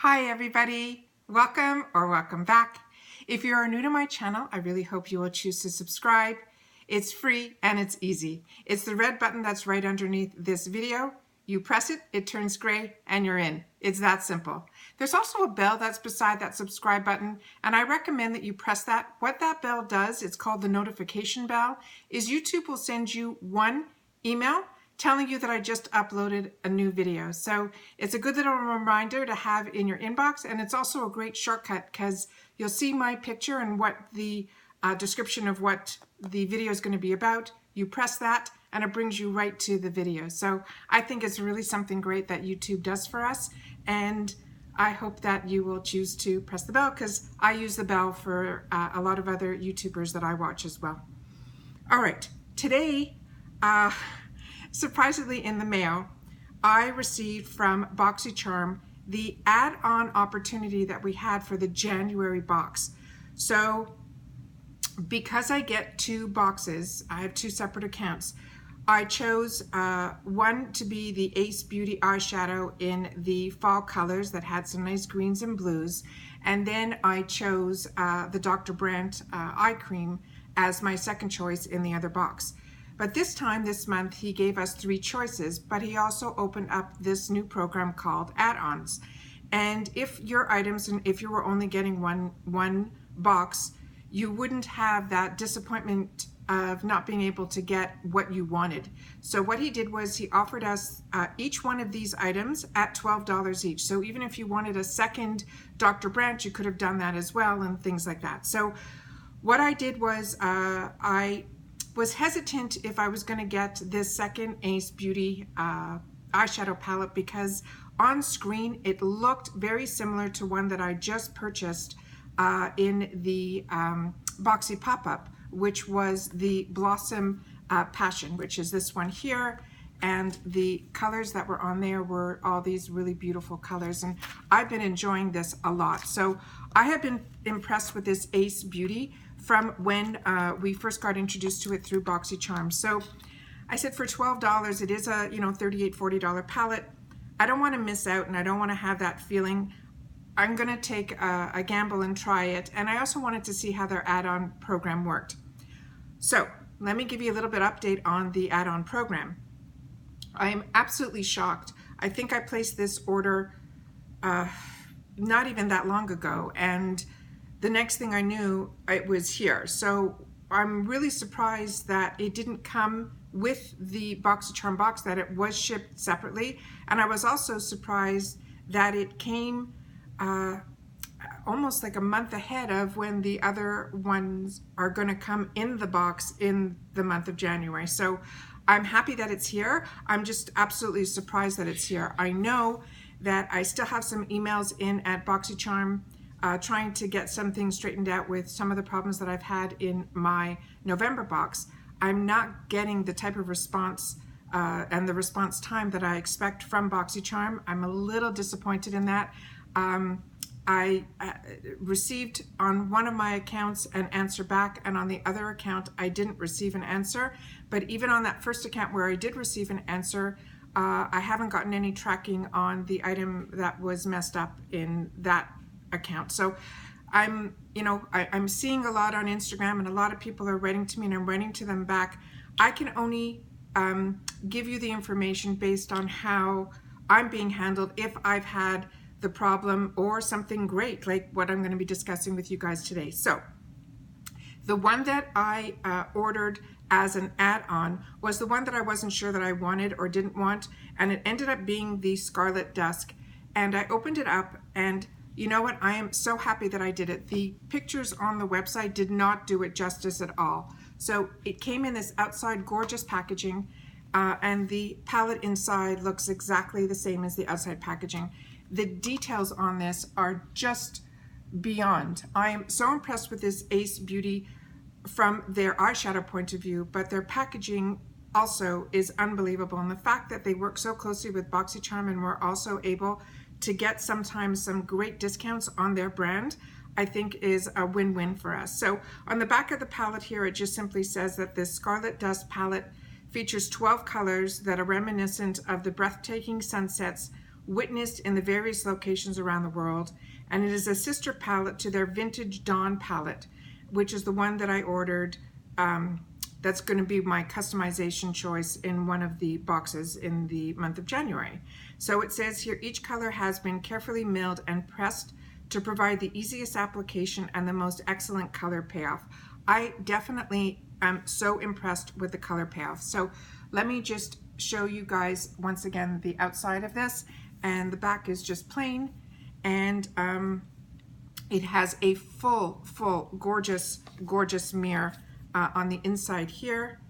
Hi everybody, welcome or welcome back. If you are new to my channel, I really hope you will choose to subscribe. It's free and it's easy. It's the red button that's right underneath this video. You press it, it turns gray, and you're in. It's that simple. There's also a bell that's beside that subscribe button, and I recommend that you press that. What that bell does, it's called the notification bell, is YouTube will send you one email telling you that I just uploaded a new video. So it's a good little reminder to have in your inbox, and it's also a great shortcut because you'll see my picture and what the description of what the video is going to be about. You press that and it brings you right to the video. So I think it's really something great that YouTube does for us, and I hope that you will choose to press the bell because I use the bell for a lot of other YouTubers that I watch as well. All right, today, surprisingly in the mail, I received from Boxycharm the add-on opportunity that we had for the January box. So because I get two boxes, I have two separate accounts, I chose one to be the Ace Beauty eyeshadow in the fall colors that had some nice greens and blues, and then I chose the Dr. Brandt eye cream as my second choice in the other box. But this time, this month, he gave us three choices, but he also opened up this new program called add-ons. And if your items, and if you were only getting one box, you wouldn't have that disappointment of not being able to get what you wanted. So what he did was he offered us each one of these items at $12 each. So even if you wanted a second Dr. Brandt, you could have done that as well, and things like that. So what I did was I was hesitant if I was going to get this second Ace Beauty eyeshadow palette because on screen it looked very similar to one that I just purchased in the Boxy pop-up, which was the Blossom Passion, which is this one here, and the colors that were on there were all these really beautiful colors, and I've been enjoying this a lot. So I have been impressed with this Ace Beauty from when we first got introduced to it through Boxycharm. So I said for $12, it is a $38, $40 palette. I don't want to miss out, and I don't want to have that feeling. I'm going to take a gamble and try it, and I also wanted to see how their add-on program worked. So let me give you a little bit update on the add-on program. I am absolutely shocked. I think I placed this order not even that long ago, and the next thing I knew, it was here. So I'm really surprised that it didn't come with the Boxycharm box, that it was shipped separately. And I was also surprised that it came almost like a month ahead of when the other ones are going to come in the box in the month of January. So I'm happy that it's here. I'm just absolutely surprised that it's here. I know that I still have some emails in at Boxycharm trying to get some things straightened out with some of the problems that I've had in my November box. I'm not getting the type of response and the response time that I expect from Boxycharm. I'm a little disappointed in that. I received on one of my accounts an answer back, and on the other account I didn't receive an answer. But even on that first account where I did receive an answer, I haven't gotten any tracking on the item that was messed up in that account. So I'm seeing a lot on Instagram, and a lot of people are writing to me, and I'm writing to them back. I can only give you the information based on how I'm being handled if I've had the problem or something great like what I'm going to be discussing with you guys today. So the one that I ordered as an add-on was the one that I wasn't sure that I wanted or didn't want, and it ended up being the Scarlet Dusk. And I opened it up, and you know what? I am so happy that I did it. The pictures on the website did not do it justice at all. So it came in this outside gorgeous packaging, and the palette inside looks exactly the same as the outside packaging. The details on this are just beyond. I am so impressed with this Ace Beauty from their eyeshadow point of view, but their packaging also is unbelievable. And the fact that they work so closely with Boxycharm and we're also able to get sometimes some great discounts on their brand, I think is a win-win for us. So on the back of the palette here, it just simply says that this Scarlet Dusk palette features 12 colors that are reminiscent of the breathtaking sunsets witnessed in the various locations around the world, and it is a sister palette to their Vintage Dawn palette, which is the one that I ordered. That's going to be my customization choice in one of the boxes in the month of January. So it says here, each color has been carefully milled and pressed to provide the easiest application and the most excellent color payoff. I definitely am so impressed with the color payoff. So let me just show you guys once again the outside of this, and the back is just plain, and it has a full gorgeous mirror on the inside here.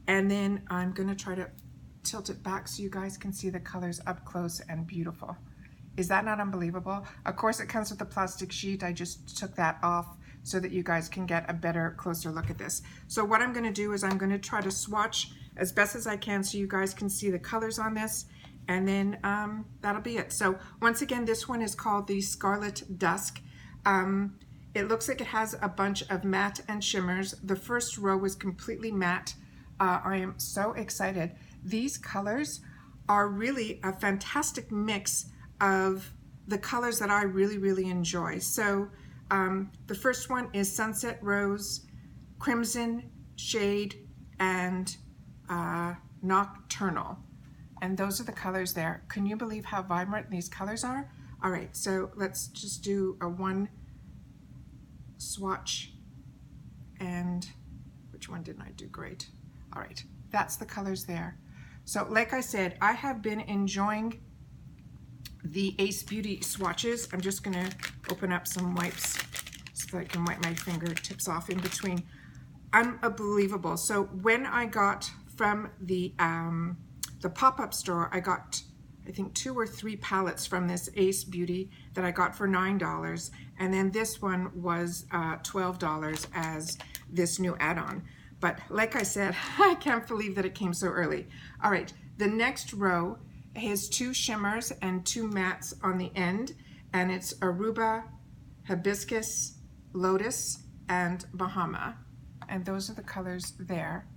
And then I'm gonna try to tilt it back so you guys can see the colors up close and beautiful. Is that not unbelievable? Of course it comes with a plastic sheet. I just took that off so that you guys can get a better, closer look at this. So what I'm gonna do is I'm gonna try to swatch as best as I can so you guys can see the colors on this, and then that'll be it. So once again, this one is called the Scarlet Dusk. It looks like it has a bunch of matte and shimmers. The first row is completely matte. I am so excited. These colors are really a fantastic mix of the colors that I really enjoy. So the first one is Sunset Rose, Crimson, Shade, and Nocturnal. And those are the colors there. Can you believe how vibrant these colors are? All right, so let's just do a one swatch. And which one didn't I do? Great. All right, that's the colors there. So like I said, I have been enjoying the Ace Beauty swatches. I'm just gonna open up some wipes so that I can wipe my fingertips off in between. Unbelievable. So when I got from the pop-up store, I got, I think 2 or 3 palettes from this Ace Beauty that I got for $9, and then this one was $12 as this new add-on. But like I said, I can't believe that it came so early. All right, the next row has 2 shimmers and 2 mattes on the end, and it's Aruba, Hibiscus, Lotus, and Bahama. And those are the colors there.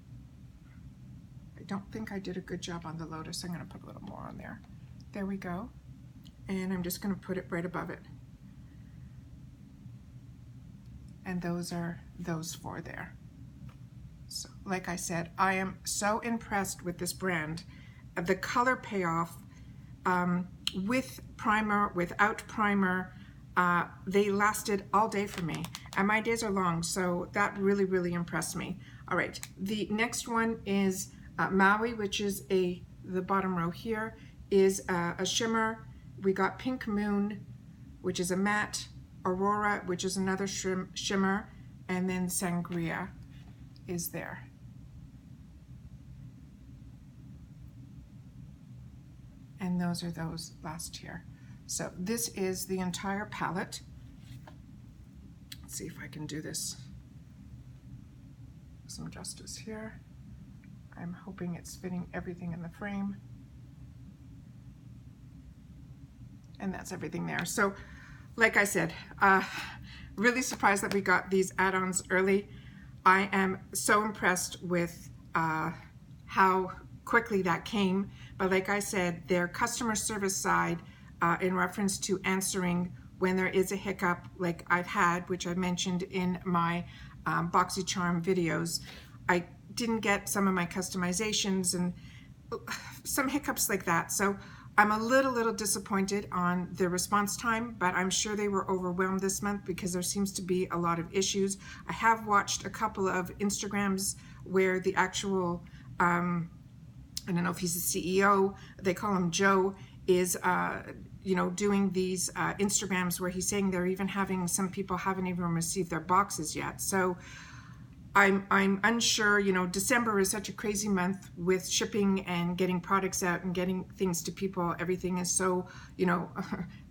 I don't think I did a good job on the Lotus. I'm gonna put a little more on there. There we go. And I'm just gonna put it right above it. And those are those 4 there. So like I said, I am so impressed with this brand. The color payoff, with primer, without primer, they lasted all day for me. And my days are long, so that really impressed me. All right, the next one is Maui, which is the bottom row here, is a shimmer. We got Pink Moon, which is a matte, Aurora, which is another shimmer, and then Sangria is there. And those are those last here. So this is the entire palette. Let's see if I can do this. Some justice here. I'm hoping it's fitting everything in the frame. And that's everything there. So like I said, really surprised that we got these add-ons early. I am so impressed with how quickly that came. But like I said, their customer service side, in reference to answering when there is a hiccup like I've had, which I mentioned in my Boxycharm videos, I didn't get some of my customizations and some hiccups like that. So I'm a little disappointed on the response time, but I'm sure they were overwhelmed this month because there seems to be a lot of issues. I have watched a couple of Instagrams where the actual, I don't know if he's the CEO, they call him Joe, is you know, doing these Instagrams where he's saying they're even having, some people haven't even received their boxes yet. So I'm unsure. You know, December is such a crazy month with shipping and getting products out and getting things to people. Everything is so, you know,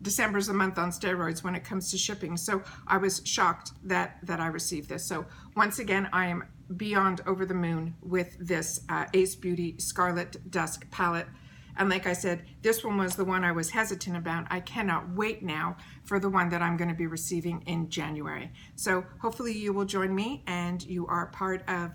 December's a month on steroids when it comes to shipping. So I was shocked that I received this. So once again, I am beyond over the moon with this Ace Beauty Scarlet Dusk palette. And like I said, this one was the one I was hesitant about. I cannot wait now for the one that I'm going to be receiving in January. So hopefully you will join me and you are part of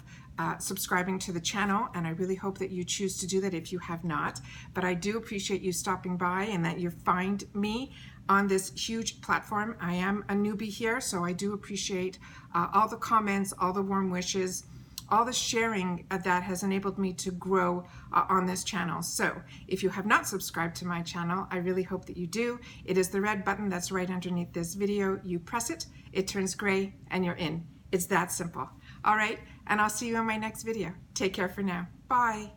subscribing to the channel, and I really hope that you choose to do that if you have not. But I do appreciate you stopping by and that you find me on this huge platform. I am a newbie here, so I do appreciate all the comments, all the warm wishes, all the sharing that has enabled me to grow on this channel. So if you have not subscribed to my channel, I really hope that you do. It is the red button that's right underneath this video. You press it, it turns gray, and you're in. It's that simple. All right, and I'll see you in my next video. Take care for now. Bye.